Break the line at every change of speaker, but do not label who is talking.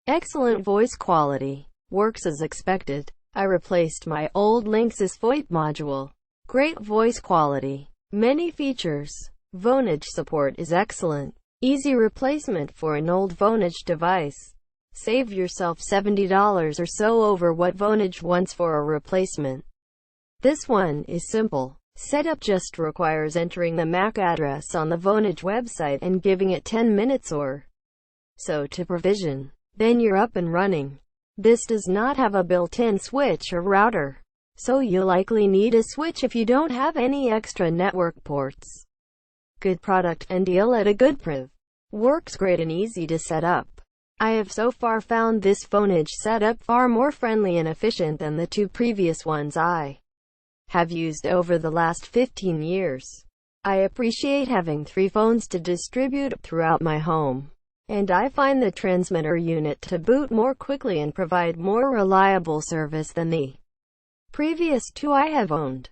Excellent voice quality. Works as expected. I replaced my old Linksys VoIP module. Great voice quality. Many features. Vonage support is excellent. Easy replacement for an old Vonage device. Save yourself $70 or so over what Vonage wants for a replacement. This one is simple. Setup just requires entering the MAC address on the Vonage website and giving it 10 minutes or so to provision. Then you're up and running. This does not have a built-in switch or router, so you'll likely need a switch if you don't have any extra network ports. Good product and deal at a good price. Works great and easy to set up. I have so far found this Vonage setup far more friendly and efficient than the two previous ones I have used over the last 15 years. I appreciate having 3 phones to distribute throughout my home, and I find the transmitter unit to boot more quickly and provide more reliable service than the previous 2 I have owned.